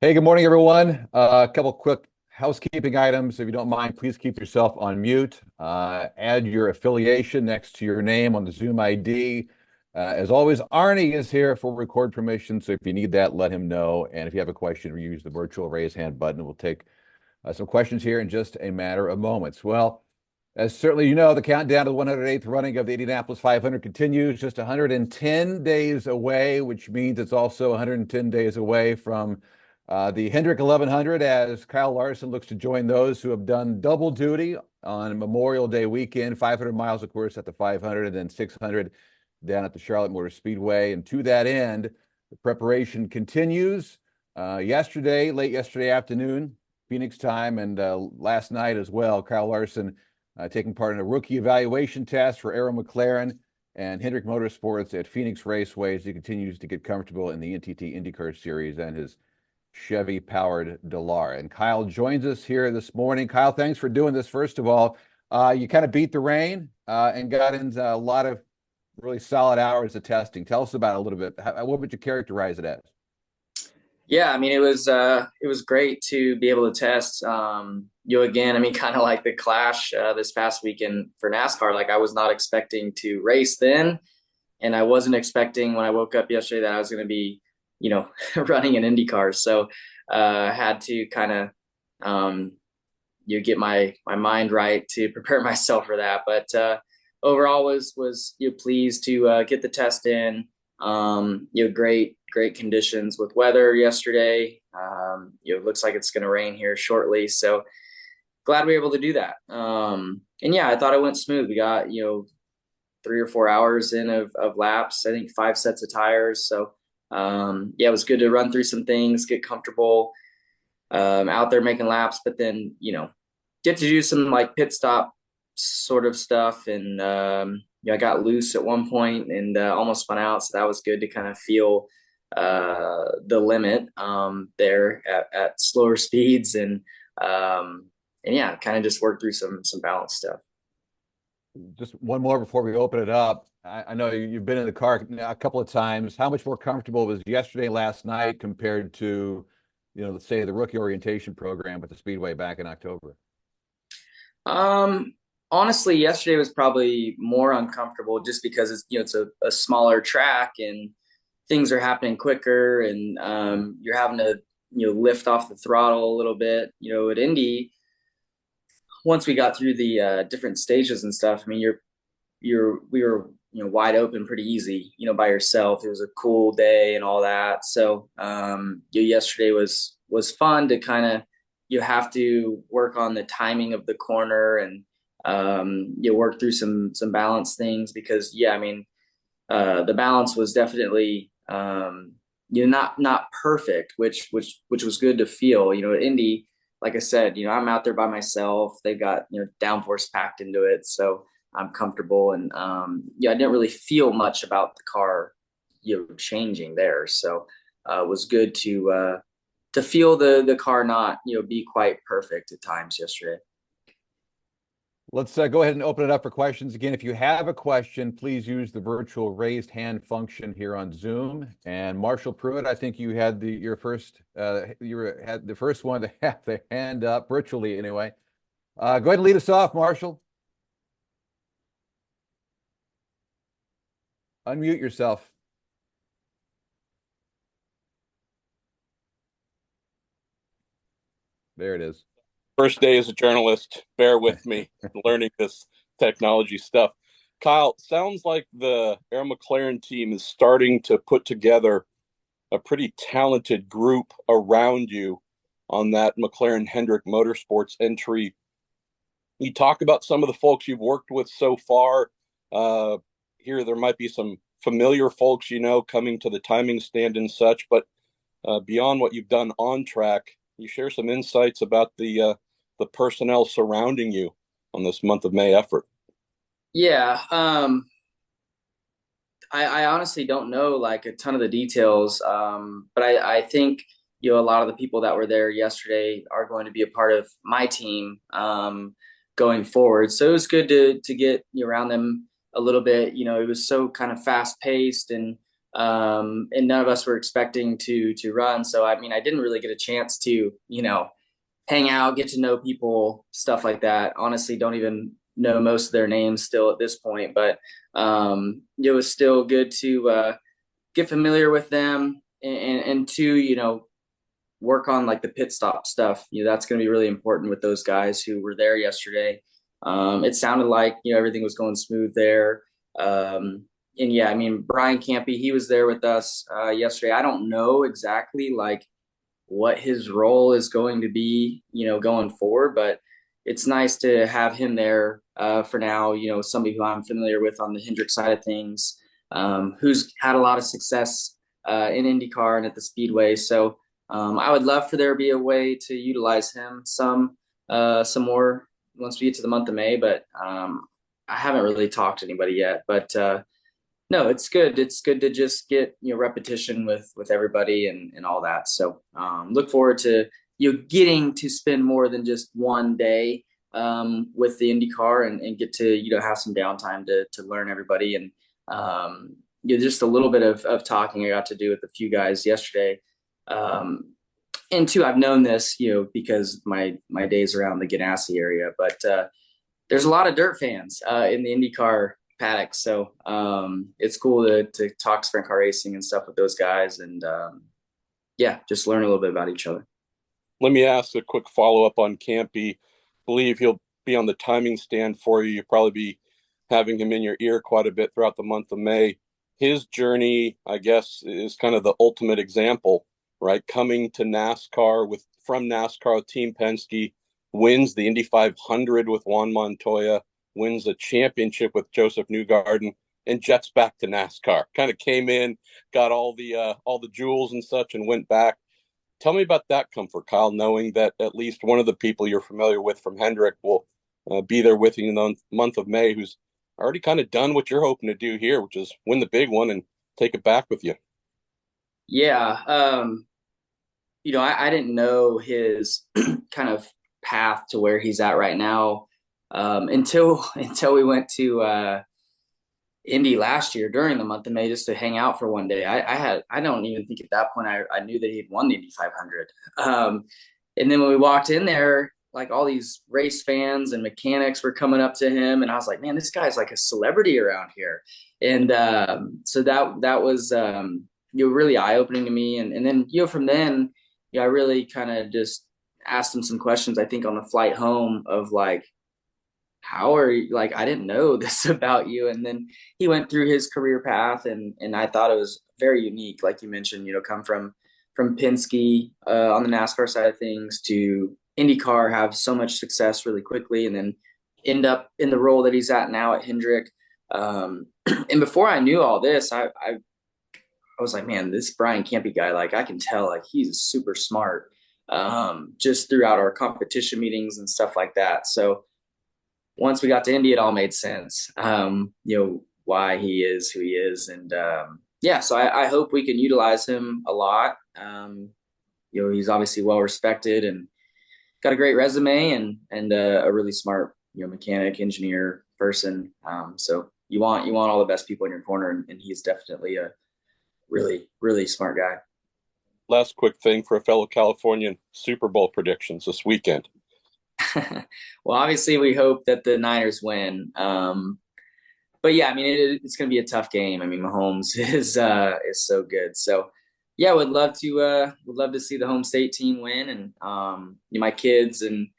Hey, good morning, everyone. A couple quick housekeeping items. If you don't mind, please keep yourself on mute. Add your affiliation next to your name on the Zoom ID. As always, Arnie is here for record permission, so if you need that, let him know. And if you have a question, use the virtual raise hand button. We'll take some questions here in just a matter of moments. Well, as certainly you know, the countdown to the 108th running of the Indianapolis 500 continues, just 110 days away, which means it's also 110 days away from the Hendrick 1100, as Kyle Larson looks to join those who have done double duty on Memorial Day weekend, 500 miles, of course, at the 500, and then 600 down at the Charlotte Motor Speedway. And to that end, the preparation continues. Late yesterday afternoon, Phoenix time, and last night as well, Kyle Larson taking part in a rookie evaluation test for Arrow McLaren and Hendrick Motorsports at Phoenix Raceway as he continues to get comfortable in the NTT IndyCar Series and his Chevy-powered Delar. And Kyle joins us here this morning. Kyle, thanks for doing this. First of all, you kind of beat the rain and got into a lot of really solid hours of testing. Tell us about it a little bit. What would you characterize it as? Yeah, I mean, it was great to be able to test. Again, I mean, kind of like the Clash this past weekend for NASCAR. Like I was not expecting to race then, and I wasn't expecting when I woke up yesterday that I was going to be, running an IndyCar. So had to kind of get my mind right to prepare myself for that. But overall, was pleased to get the test in. Great conditions with weather yesterday. It looks like it's going to rain here shortly. So glad we were able to do that. And yeah, I thought it went smooth. We got, 3 or 4 hours in of laps, I think 5 sets of tires. So, it was good to run through some things, get comfortable, out there making laps, but then, get to do some like pit stop sort of stuff. And, I got loose at one point and almost spun out. So that was good to kind of feel the limit there at slower speeds and yeah, kind of just work through some balance stuff. Just one more before we open it up. I know you've been in the car a couple of times. How much more comfortable was yesterday, last night compared to, let's say the rookie orientation program at the Speedway back in October? Um, Honestly, yesterday was probably more uncomfortable just because it's a smaller track and things are happening quicker and you're having to lift off the throttle a little bit. At Indy, once we got through the different stages and stuff, I mean, we were wide open pretty easy, by yourself. It was a cool day and all that. So yesterday was fun to kind of you have to work on the timing of the corner and you work through some balance things because I mean the balance was definitely not perfect, which was good to feel. At Indy, like I said, I'm out there by myself. They've got downforce packed into it, so I'm comfortable. And I didn't really feel much about the car changing there, so it was good to feel the car not be quite perfect at times yesterday. Let's go ahead and open it up for questions. Again, if you have a question, please use the virtual raised hand function here on Zoom. And Marshall Pruitt, I think you had your first had the first one to have the hand up virtually anyway. Go ahead and lead us off, Marshall. Unmute yourself. There it is. First day as a journalist, bear with me, learning this technology stuff. Kyle, sounds like the Arrow McLaren team is starting to put together a pretty talented group around you on that McLaren Hendrick Motorsports entry. You talk about some of the folks you've worked with so far. Here, there might be some familiar folks, coming to the timing stand and such, but beyond what you've done on track, you share some insights about the personnel surrounding you on this month of May effort. Yeah, I honestly don't know like a ton of the details, but I think a lot of the people that were there yesterday are going to be a part of my team going forward. So it was good to get around them a little bit. It was so kind of fast paced and And none of us were expecting to run. So I mean, I didn't really get a chance to, hang out, get to know people, stuff like that. Honestly, don't even know most of their names still at this point, but it was still good to get familiar with them and to, work on like the pit stop stuff. That's going to be really important with those guys who were there yesterday. It sounded like, everything was going smooth there. And yeah, I mean, Brian Campe, he was there with us yesterday. I don't know exactly like what his role is going to be, going forward, but it's nice to have him there for now, somebody who I'm familiar with on the Hendrick side of things, who's had a lot of success in IndyCar and at the Speedway. So I would love for there to be a way to utilize him some more once we get to the month of May, but I haven't really talked to anybody yet. But no, it's good. It's good to just get repetition with everybody and all that. So look forward to getting to spend more than just one day with the IndyCar and get to have some downtime to learn everybody and just a little bit of talking I got to do with a few guys yesterday. And two, I've known this because my days around the Ganassi area, but there's a lot of dirt fans in the IndyCar paddock. So it's cool to talk sprint car racing and stuff with those guys and just learn a little bit about each other. Let me ask a quick follow-up on Campe. Believe he'll be on the timing stand for you. You'll probably be having him in your ear quite a bit throughout the month of May. His journey, I guess, is kind of the ultimate example, right? Coming to NASCAR from NASCAR with Team Penske, wins the Indy 500 with Juan Montoya, wins a championship with Joseph Newgarden, and jets back to NASCAR. Kind of came in, got all the jewels and such, and went back. Tell me about that comfort, Kyle, knowing that at least one of the people you're familiar with from Hendrick will be there with you in the month of May, who's already kind of done what you're hoping to do here, which is win the big one and take it back with you. Yeah. I didn't know his kind of path to where he's at right now until we went to Indy last year during the month of May just to hang out for one day. I don't even think at that point I knew that he'd won the Indy 500. And then when we walked in there, like all these race fans and mechanics were coming up to him, and I was like, man, this guy's like a celebrity around here. And so that was really eye opening to me. And then from then I really kind of just asked him some questions. I think on the flight home of like, how are you, like, I didn't know this about you. And then he went through his career path and I thought it was very unique. Like you mentioned, come from Penske on the NASCAR side of things to IndyCar, have so much success really quickly, and then end up in the role that he's at now at Hendrick. And before I knew all this, I was like, man, this Brian Campe guy, like I can tell like he's super smart just throughout our competition meetings and stuff like that. So once we got to Indy, it all made sense, why he is who he is. And so I hope we can utilize him a lot. He's obviously well respected and got a great resume and a really smart, mechanic, engineer person. So you want all the best people in your corner, and he's definitely a really, really smart guy. Last quick thing for a fellow Californian, Super Bowl predictions this weekend. Well, obviously we hope that the Niners win. But yeah, I mean, it's going to be a tough game. I mean, Mahomes is so good. So yeah, would love to see the home state team win. And my kids and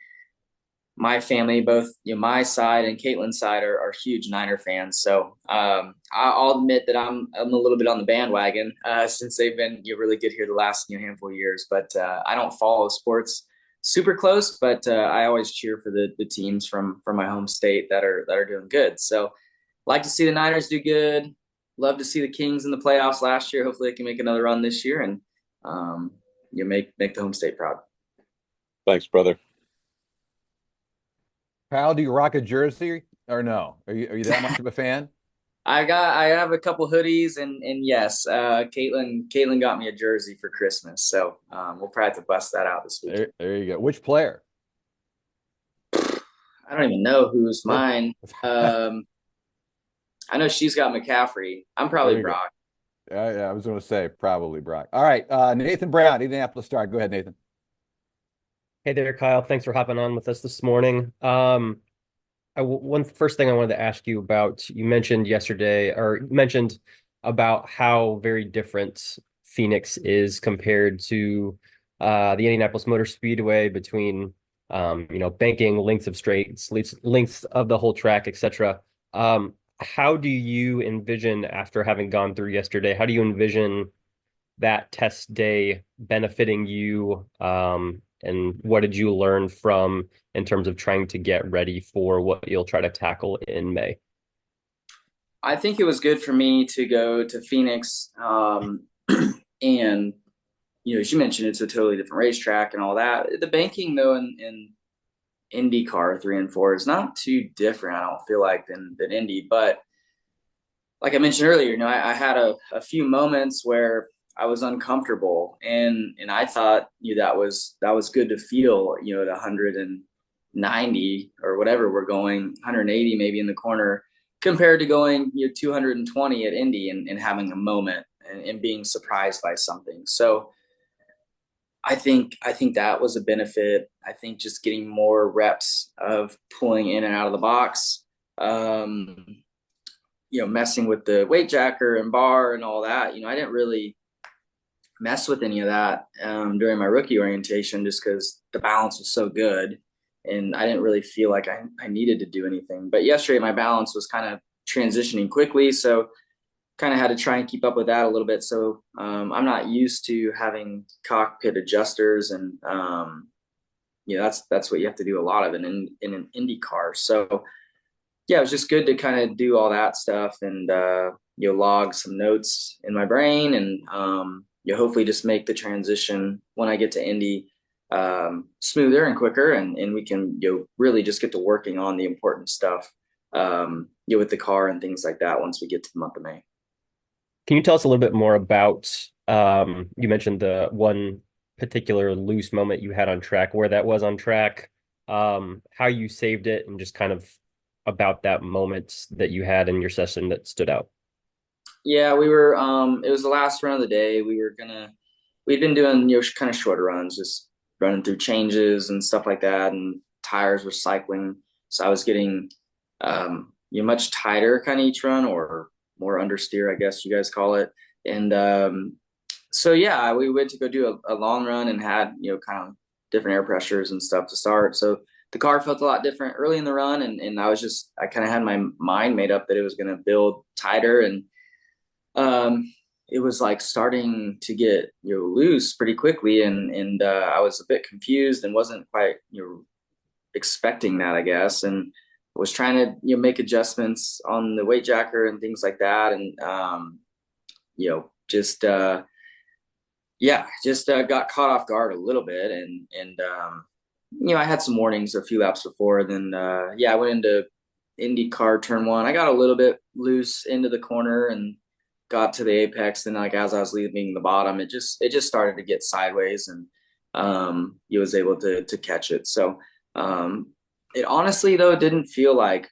my family, both my side and Caitlin's side, are huge Niner fans. So I'll admit that I'm a little bit on the bandwagon since they've been really good here the last handful of years. But I don't follow sports super close, but I always cheer for the teams from my home state that are doing good. So like to see the Niners do good. Love to see the Kings in the playoffs last year. Hopefully they can make another run this year and make the home state proud. Thanks, brother. Kyle, do you rock a jersey or no? Are you that much of a fan? I have a couple hoodies and yes, Caitlin got me a jersey for Christmas. So we'll probably have to bust that out this week. There you go. Which player? I don't even know who's mine. I know she's got McCaffrey. I'm probably Brock. Yeah, I was going to say probably Brock. All right, Nathan Brown, Indianapolis Star. Go ahead, Nathan. Hey there, Kyle. Thanks for hopping on with us this morning. One first thing I wanted to ask you about, you mentioned yesterday, or you mentioned about how very different Phoenix is compared to the Indianapolis Motor Speedway between banking, lengths of straights, lengths of the whole track, etc. How do you envision, after having gone through yesterday, how do you envision that test day benefiting you? And what did you learn from in terms of trying to get ready for what you'll try to tackle in May? I think it was good for me to go to Phoenix, and as you mentioned, it's a totally different racetrack and all that. The banking though in IndyCar 3 and 4 is not too different, I don't feel like, than Indy. But like I mentioned earlier, I had a few moments where I was uncomfortable, and I thought that was good to feel, at 190 or whatever we're going, 180 maybe in the corner, compared to going 220 at Indy, and having a moment, and being surprised by something. So I think that was a benefit. I think just getting more reps of pulling in and out of the box, messing with the weight jacker and bar and all that. I didn't really mess with any of that during my rookie orientation, just because the balance was so good, and I didn't really feel like I needed to do anything. But yesterday my balance was kind of transitioning quickly, so kind of had to try and keep up with that a little bit. So I'm not used to having cockpit adjusters, and that's what you have to do a lot of in an Indy car. So yeah, it was just good to kind of do all that stuff, and log some notes in my brain, and hopefully just make the transition when I get to Indy smoother and quicker, and we can really just get to working on the important stuff with the car and things like that once we get to the month of May. Can you tell us a little bit more about, you mentioned the one particular loose moment you had on track, where that was on track, how you saved it, and just kind of about that moment that you had in your session that stood out? Yeah, we were, it was the last run of the day. We'd been doing, kind of shorter runs, just running through changes and stuff like that, and tires were cycling. So I was getting, much tighter kind of each run, or more understeer, I guess you guys call it. And so yeah, we went to go do a long run, and had kind of different air pressures and stuff to start. So the car felt a lot different early in the run, and I kind of had my mind made up that it was going to build tighter, and it was like starting to get loose pretty quickly, and I was a bit confused and wasn't quite expecting that, I guess, and was trying to make adjustments on the weight jacker and things like that, and just got caught off guard a little bit, and I had some warnings a few laps before. Then I went into IndyCar turn 1. I got a little bit loose into the corner and got to the apex, and like as I was leaving the bottom, it just started to get sideways, and he was able to catch it. So it honestly though didn't feel like,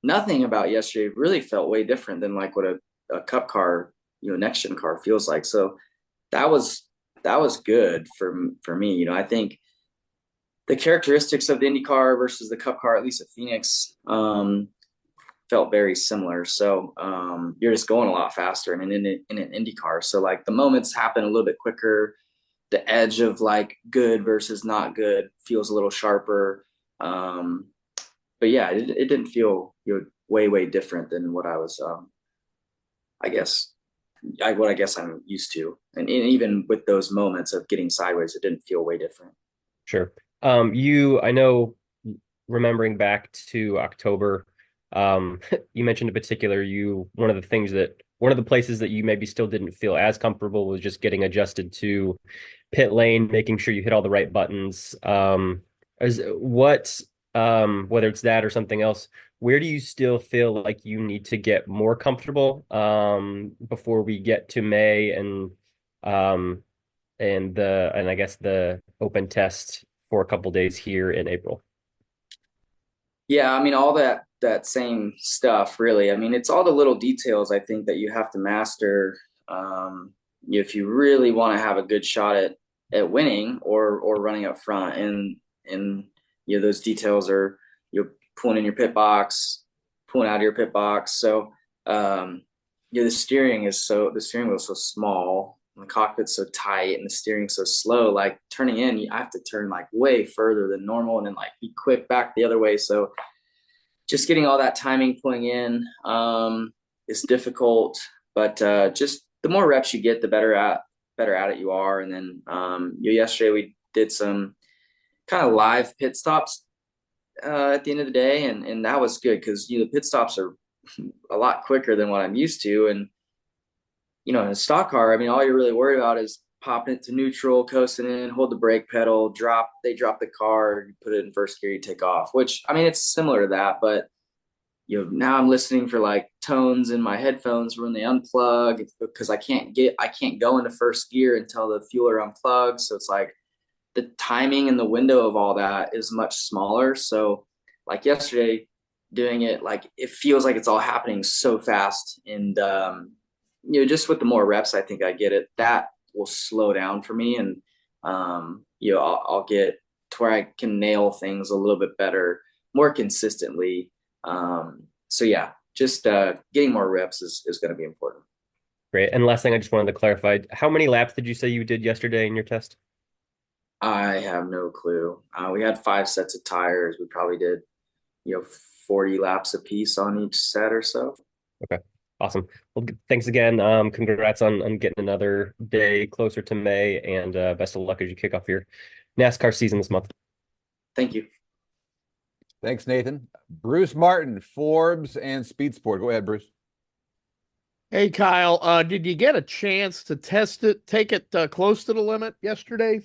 nothing about yesterday really felt way different than like what a cup car, next gen car feels like. So that was good for me. I think the characteristics of the Indy car versus the cup car, at least at Phoenix, felt very similar. So you're just going a lot faster in an Indy car. So like the moments happen a little bit quicker. The edge of like good versus not good feels a little sharper. But yeah, it didn't feel way different than what I was I guess I'm used to. And even with those moments of getting sideways, it didn't feel way different. Sure. I know, remembering back to October, you mentioned in particular, one of the places that you maybe still didn't feel as comfortable was just getting adjusted to pit lane, making sure you hit all the right buttons. Whether it's that or something else, where do you still feel like you need to get more comfortable before we get to May, and I guess the open test for a couple days here in April? Yeah, I mean, all that that same stuff, really. I mean, it's all the little details I think that you have to master if you really want to have a good shot at winning or running up front. And those details are pulling in your pit box, pulling out of your pit box. So the steering wheel is so small, and the cockpit's so tight, and the steering so slow. Like turning in, I have to turn like way further than normal, and then like be quick back the other way. So just getting all that timing pulling in is difficult, but just the more reps you get, the better at it you are. And then yesterday we did some kind of live pit stops at the end of the day, and that was good because the pit stops are a lot quicker than what I'm used to. And in a stock car, I mean, all you're really worried about is popping it to neutral, coasting in, hold the brake pedal, drop the car, you put it in first gear, you take off, which, I mean, it's similar to that, but now I'm listening for like tones in my headphones when they unplug because I can't go into first gear until the fueler unplugs. So it's like the timing and the window of all that is much smaller. So like yesterday doing it, like it feels like it's all happening so fast. And, just with the more reps, I think I get it. That will slow down for me. And, I'll get to where I can nail things a little bit better, more consistently. So yeah, just getting more reps is going to be important. Great. And last thing I just wanted to clarify, how many laps did you say you did yesterday in your test? I have no clue. We had 5 sets of tires. We probably did, 40 laps a piece on each set or so. Okay. Awesome. Well, thanks again. Congrats on getting another day closer to May, and best of luck as you kick off your NASCAR season this month. Thank you. Thanks, Nathan. Bruce Martin, Forbes and Speed Sport. Go ahead, Bruce. Hey, Kyle, did you get a chance to take it close to the limit yesterday?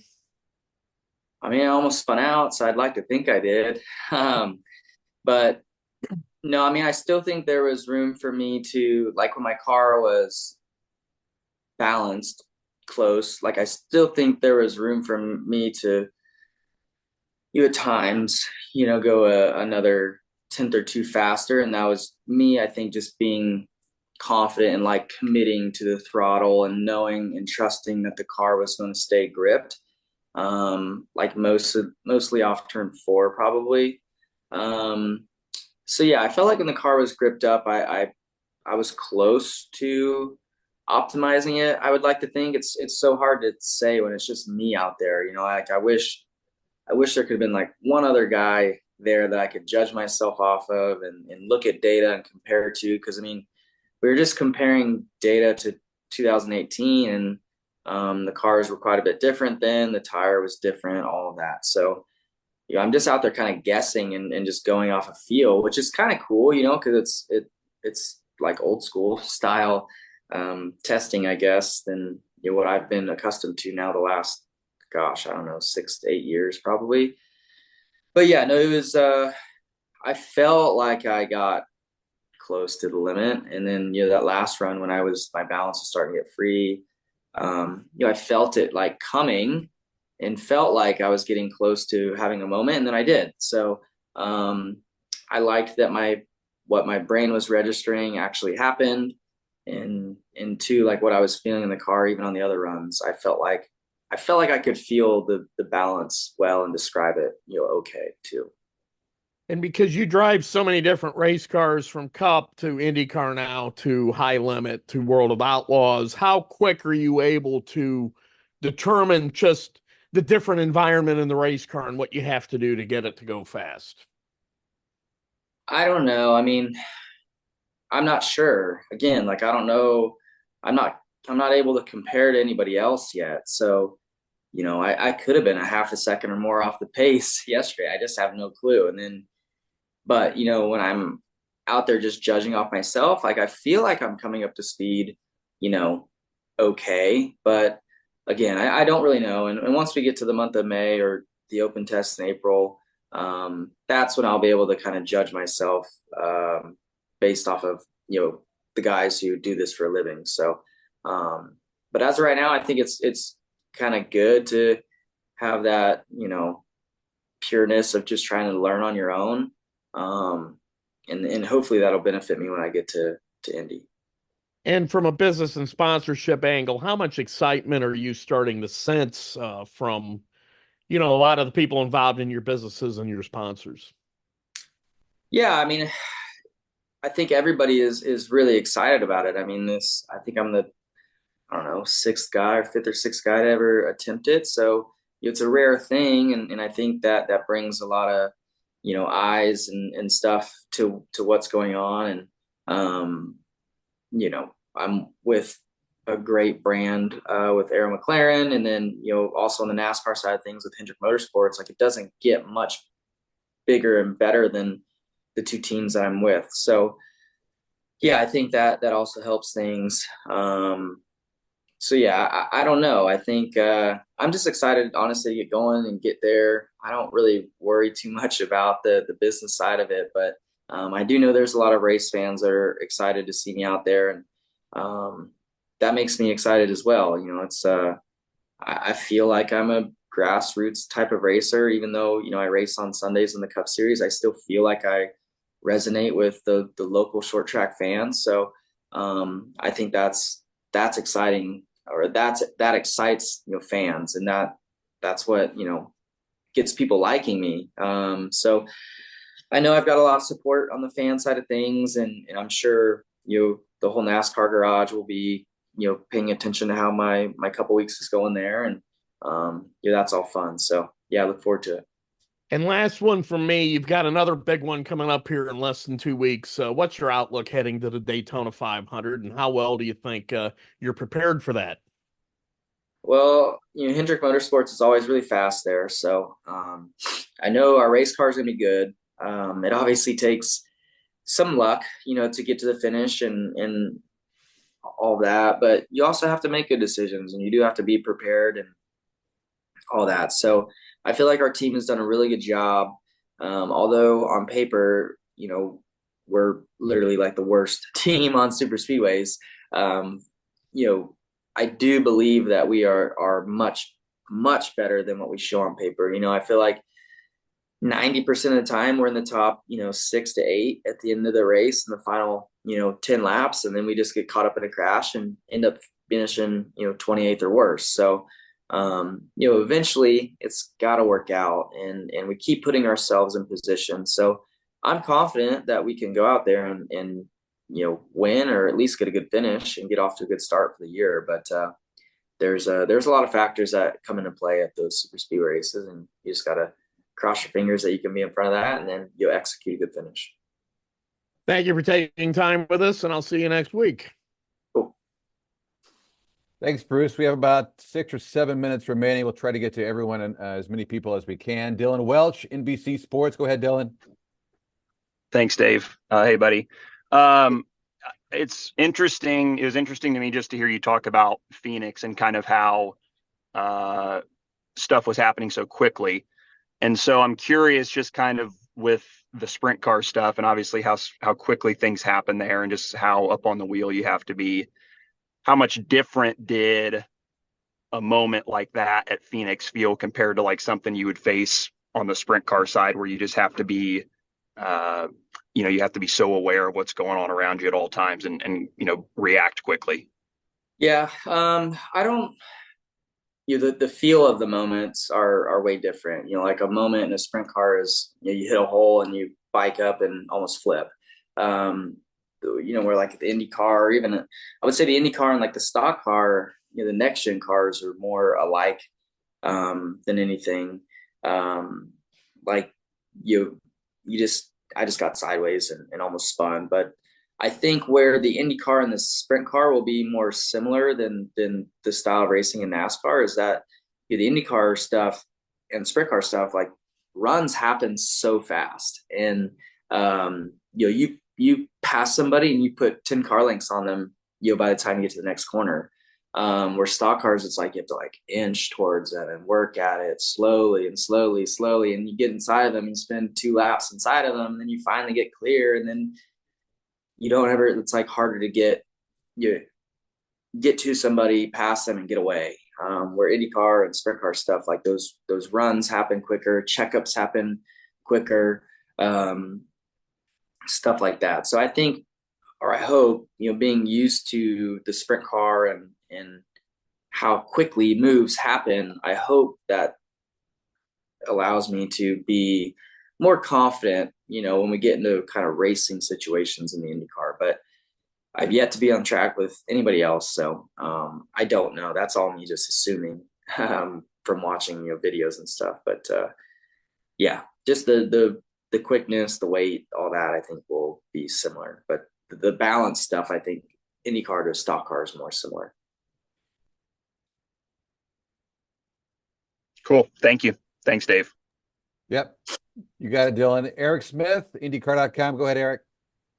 I mean, I almost spun out, so I'd like to think I did. But no, I mean, I still think there was room for me to, like when my car was balanced close, like I still think there was room for me to, at times, go another 10th or 2 faster. And that was me, I think, just being confident and like committing to the throttle and knowing and trusting that the car was going to stay gripped. Like mostly off turn 4, probably. So yeah, I felt like when the car was gripped up, I was close to optimizing it. I would like to think it's so hard to say when it's just me out there. Like I wish there could have been like one other guy there that I could judge myself off of and look at data and compare to. Because I mean, we were just comparing data to 2018, and the cars were quite a bit different then. The tire was different, all of that. So I'm just out there kind of guessing and just going off a feel, which is kind of cool, because it's like old school style testing, I guess, than what I've been accustomed to now the last, gosh, I don't know, 6 to 8 years probably. But yeah, no, it was I felt like I got close to the limit, and then that last run when my balance was starting to get free, I felt it like coming and felt like I was getting close to having a moment, and then I did. So I liked that what my brain was registering actually happened, and two, like what I was feeling in the car, even on the other runs, I felt like I could feel the balance well and describe it, okay too. And because you drive so many different race cars from Cup to IndyCar now to High Limit to World of Outlaws, how quick are you able to determine just the different environment in the race car and what you have to do to get it to go fast? I don't know. I mean, I'm not sure. Again, like, I don't know. I'm not able to compare to anybody else yet. So, I could have been a half a second or more off the pace yesterday. I just have no clue. And then, but, when I'm out there just judging off myself, like I feel like I'm coming up to speed, okay. But again, I don't really know. And once we get to the month of May or the open test in April, that's when I'll be able to kind of judge myself based off of, the guys who do this for a living. So, but as of right now, I think it's kind of good to have that, pureness of just trying to learn on your own. and hopefully that'll benefit me when I get to Indy. And from a business and sponsorship angle, how much excitement are you starting to sense from, a lot of the people involved in your businesses and your sponsors? Yeah, I mean, I think everybody is really excited about it. I mean, I think I'm the, I don't know, fifth or sixth guy to ever attempt it. So it's a rare thing, and I think that brings a lot of, eyes and stuff to what's going on. And I'm with a great brand with Arrow McLaren, and then also on the NASCAR side of things with Hendrick Motorsports. Like, it doesn't get much bigger and better than the two teams that I'm with. So yeah, I think that also helps things. So yeah, I don't know. I think I'm just excited, honestly, to get going and get there. I don't really worry too much about the business side of it, but I do know there's a lot of race fans that are excited to see me out there, and that makes me excited as well. It's I feel like I'm a grassroots type of racer, even though I race on Sundays in the Cup Series. I still feel like I resonate with the local short track fans. So I think that's exciting, or that excites fans, and that's what gets people liking me. So I know I've got a lot of support on the fan side of things, and I'm sure the whole NASCAR garage will be paying attention to how my couple weeks is going there, and that's all fun. So yeah, I look forward to it. And last one from me, you've got another big one coming up here in less than 2 weeks. What's your outlook heading to the Daytona 500, and how well do you think you're prepared for that? Well, Hendrick Motorsports is always really fast there, so I know our race car is going to be good. It obviously takes some luck, to get to the finish and all that, but you also have to make good decisions, and you do have to be prepared and all that. So I feel like our team has done a really good job. Although on paper, we're literally like the worst team on super speedways. I do believe that we are much, much better than what we show on paper. I feel like 90% of the time we're in the top, 6 to 8 at the end of the race in the final, 10 laps. And then we just get caught up in a crash and end up finishing, 28th or worse. So, eventually it's got to work out, and we keep putting ourselves in position. So I'm confident that we can go out there and win, or at least get a good finish and get off to a good start for the year. But there's a lot of factors that come into play at those super speed races, and you just got to cross your fingers that you can be in front of that, and then you'll execute a good finish. Thank you for taking time with us, and I'll see you next week. Cool. Thanks, Bruce. We have about 6 or 7 minutes remaining. We'll try to get to everyone and as many people as we can. Dylan Welch, NBC Sports. Go ahead, Dylan. Thanks, Dave. Hey, buddy. It's interesting. It was interesting to me just to hear you talk about Phoenix and kind of how stuff was happening so quickly. And so I'm curious, just kind of with the sprint car stuff, and obviously how quickly things happen there, and just how up on the wheel you have to be. How much different did a moment like that at Phoenix feel compared to like something you would face on the sprint car side, where you just have to be, you have to be so aware of what's going on around you at all times and react quickly? Yeah, I don't. The feel of the moments are way different. Like a moment in a sprint car is you hit a hole and you bike up and almost flip. Where like the IndyCar, or even I would say the IndyCar and like the stock car, the next gen cars are more alike than anything. Like I just got sideways and almost spun. But I think where the IndyCar and the sprint car will be more similar than the style of racing in NASCAR is that the IndyCar stuff and sprint car stuff, like, runs happen so fast, and you pass somebody and you put 10 car lengths on them, by the time you get to the next corner. Where stock cars, it's like you have to like inch towards it and work at it slowly, and you get inside of them and spend 2 laps inside of them, and then you finally get clear, and then you don't ever, it's like harder to get to somebody, pass them, and get away. Where IndyCar and sprint car stuff, like those runs happen quicker, checkups happen quicker. stuff like that. So I think, or I hope, being used to the sprint car and how quickly moves happen, I hope that allows me to be more confident, when we get into kind of racing situations in the IndyCar. But I've yet to be on track with anybody else, so I don't know. That's all me just assuming from watching videos and stuff. But yeah, just the quickness, the weight, all that I think will be similar. But the balance stuff, I think IndyCar to stock car is more similar. Cool. Thank you. Thanks, Dave. Yep. You got it, Dylan. Eric Smith, IndyCar.com. Go ahead, Eric.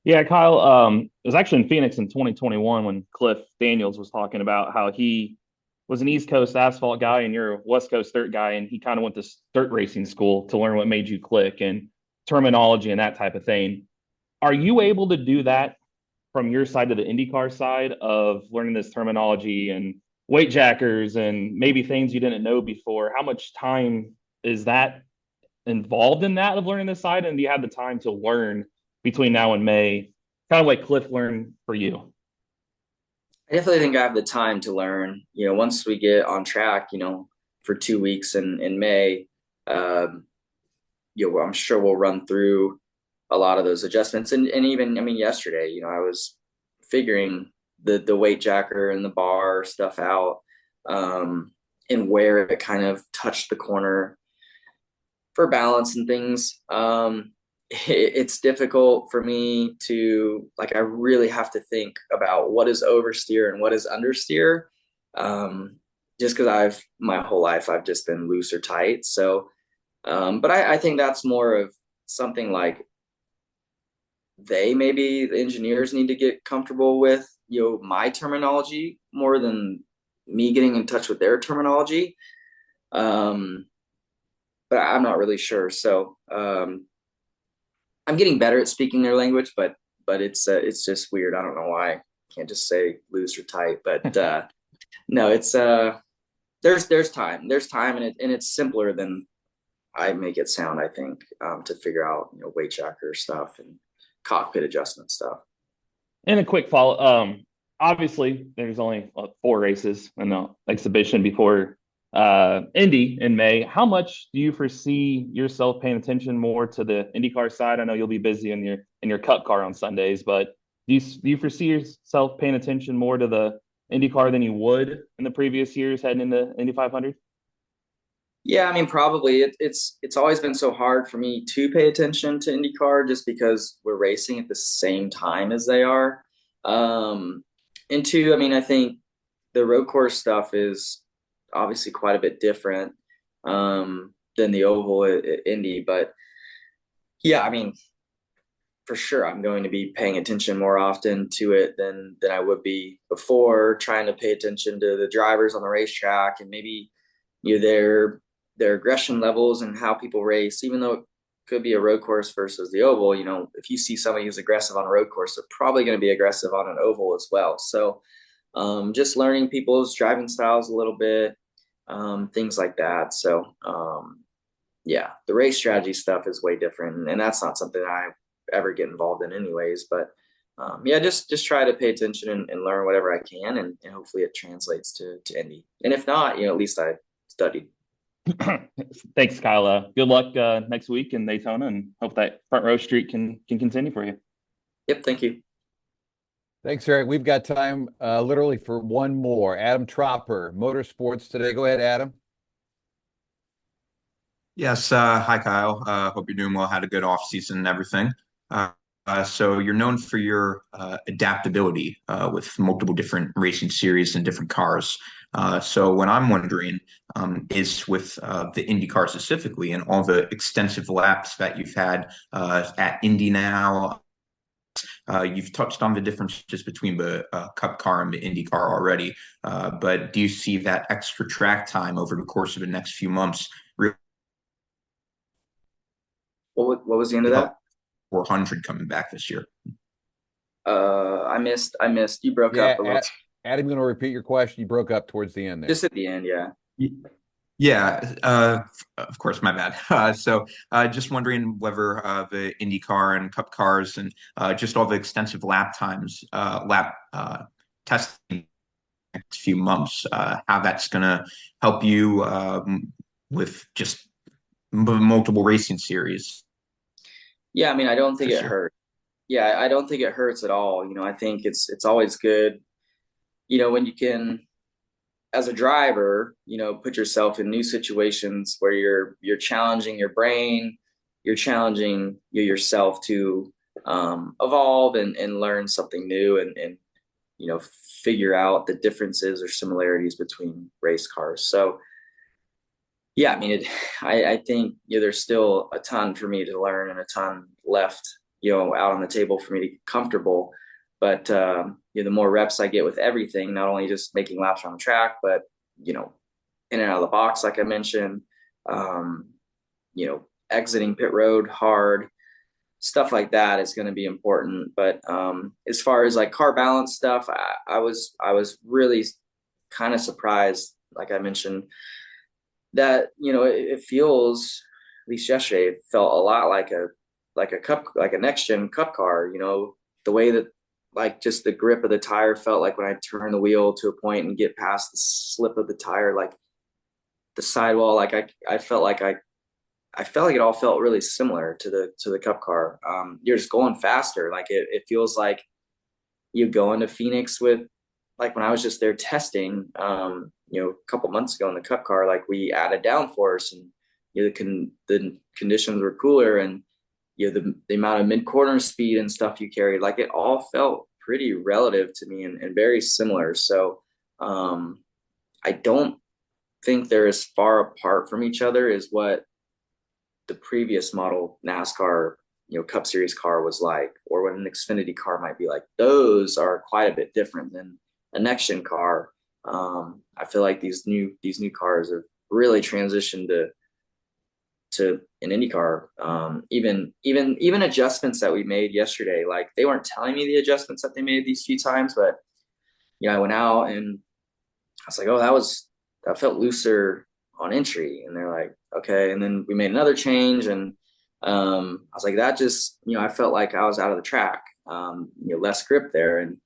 Yeah, Kyle, it was actually in Phoenix in 2021 when Cliff Daniels was talking about how he was an East Coast asphalt guy and you're a West Coast dirt guy, and he kind of went to dirt racing school to learn what made you click and terminology and that type of thing. Are you able to do that from your side to the IndyCar side of learning this terminology and weight jackers and maybe things you didn't know before? How much time is that involved in that of learning this side? And do you have the time to learn between now and May, kind of like Cliff learned for you? I definitely think I have the time to learn. Once we get on track, for 2 weeks in May, I'm sure we'll run through a lot of those adjustments. And even, yesterday, I was figuring the weight jacker and the bar stuff out, and where it kind of touched the corner for balance and things. It's difficult for me to, I really have to think about what is oversteer and what is understeer. Just because my whole life, I've just been loose or tight. So, but I think that's more of something like maybe the engineers need to get comfortable with, my terminology more than me getting in touch with their terminology. But I'm not really sure. So, I'm getting better at speaking their language, but it's just weird. I don't know why I can't just say loose or tight, but no, it's there's time, and it's simpler than I make it sound, I think, to figure out weight jacker stuff and cockpit adjustment stuff. And a quick follow. Obviously, there's only 4 races in the exhibition before Indy in May. How much do you foresee yourself paying attention more to the IndyCar side? I know you'll be busy in your Cup car on Sundays, but do you foresee yourself paying attention more to the IndyCar than you would in the previous years heading into Indy 500? Yeah, probably it's always been so hard for me to pay attention to IndyCar just because we're racing at the same time as they are. And two, I think the road course stuff is obviously quite a bit different than the oval at Indy. But yeah, for sure, I'm going to be paying attention more often to it than I would be before, trying to pay attention to the drivers on the racetrack and maybe their aggression levels and how people race, even though it could be a road course versus the oval. If you see somebody who's aggressive on a road course, they're probably going to be aggressive on an oval as well. So just learning people's driving styles a little bit, things like that. So yeah, the race strategy stuff is way different, and that's not something I ever get involved in anyways. But yeah, just try to pay attention and learn whatever I can, and hopefully it translates to Indy. And if not, at least I studied. Thanks, Kyle. Good luck next week in Daytona, and hope that front row streak can continue for you. Yep, thank you. Thanks, Eric. We've got time literally for one more. Adam Tropper, Motorsports Today. Go ahead, Adam. Yes. Hi, Kyle. Hope you're doing well. Had a good off season and everything. So you're known for your adaptability with multiple different racing series and different cars. So what I'm wondering is with the IndyCar specifically and all the extensive laps that you've had at Indy now. You've touched on the differences between the Cup car and the IndyCar already, but do you see that extra track time over the course of the next few months? What was the end of that? 400 coming back this year. I missed. You broke up a little. Adam, you going to repeat your question? You broke up towards the end there. Just at the end, yeah. Yeah, of course, my bad. Just wondering whether the IndyCar and Cup cars and just all the extensive lap times, lap testing next few months, how that's going to help you with just multiple racing series Yeah, I mean, I don't think this it year. hurts. Yeah, I don't think it hurts at all. I think it's always good, when you can, as a driver, put yourself in new situations where you're challenging your brain, you're challenging yourself to evolve and learn something new and figure out the differences or similarities between race cars. So yeah, I mean, I think there's still a ton for me to learn and a ton left, out on the table for me to get comfortable. But the more reps I get with everything, not only just making laps on the track, but in and out of the box, like I mentioned, um, exiting pit road hard, stuff like that is going to be important. But as far as like car balance stuff, I was really kind of surprised, like I mentioned, that it feels, at least yesterday, it felt a lot like a next gen cup car. The way that, like, just the grip of the tire felt like when I turn the wheel to a point and get past the slip of the tire, like the sidewall, like I felt like I felt like it all felt really similar to the cup car. You're just going faster. Like it feels like you go into Phoenix with, like when I was just there testing, a couple months ago in the cup car, like we added downforce and the conditions were cooler and the amount of mid corner speed and stuff you carried, like it all felt pretty relative to me and very similar. So I don't think they're as far apart from each other as what the previous model NASCAR, Cup Series car was like, or what an Xfinity car might be like. Those are quite a bit different than a next gen car. I feel like these new cars have really transitioned to an IndyCar. Even adjustments that we made yesterday, like they weren't telling me the adjustments that they made these few times, but I went out and I was like, oh, that felt looser on entry, and they're like, okay. And then we made another change, and I was like, that just, I felt like I was out of the track, less grip there, and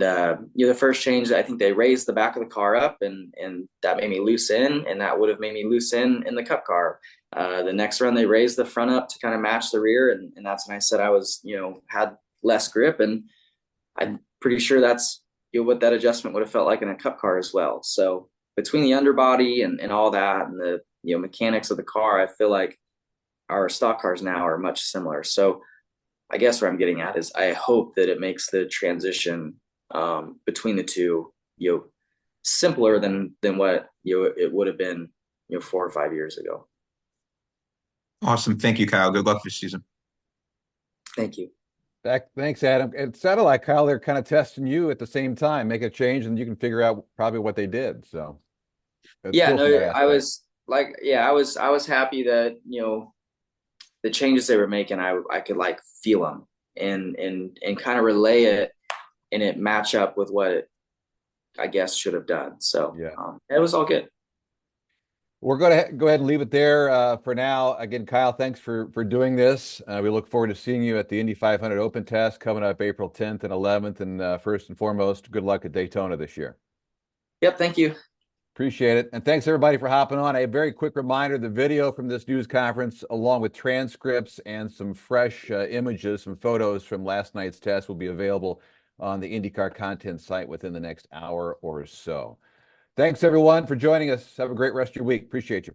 the first change, I think they raised the back of the car up, and that made me loose in, and that would have made me loose in the cup car. The next run, they raised the front up to kind of match the rear, and that's when I said I was, had less grip, and I'm pretty sure that's what that adjustment would have felt like in a cup car as well. So between the underbody and all that and the mechanics of the car, I feel like our stock cars now are much similar. So I guess what I'm getting at is I hope that it makes the transition between the two simpler than what it would have been 4 or 5 years ago. Awesome. Thank you, Kyle. Good luck this season. Thank you. Thanks, Adam. It sounded like, Kyle, they're kind of testing you at the same time, make a change, and you can figure out probably what they did. So yeah, cool no, I was like, I was happy that the changes they were making, I could like feel them and kind of relay it, and it match up with what it, I guess, should have done. So yeah, it was all good. We're going to go ahead and leave it there for now. Again, Kyle, thanks for doing this. We look forward to seeing you at the Indy 500 Open Test coming up April 10th and 11th. And first and foremost, good luck at Daytona this year. Yep, thank you. Appreciate it. And thanks everybody for hopping on. A very quick reminder, the video from this news conference, along with transcripts and some fresh images, some photos from last night's test, will be available on the IndyCar content site within the next hour or so. Thanks everyone for joining us. Have a great rest of your week. Appreciate you.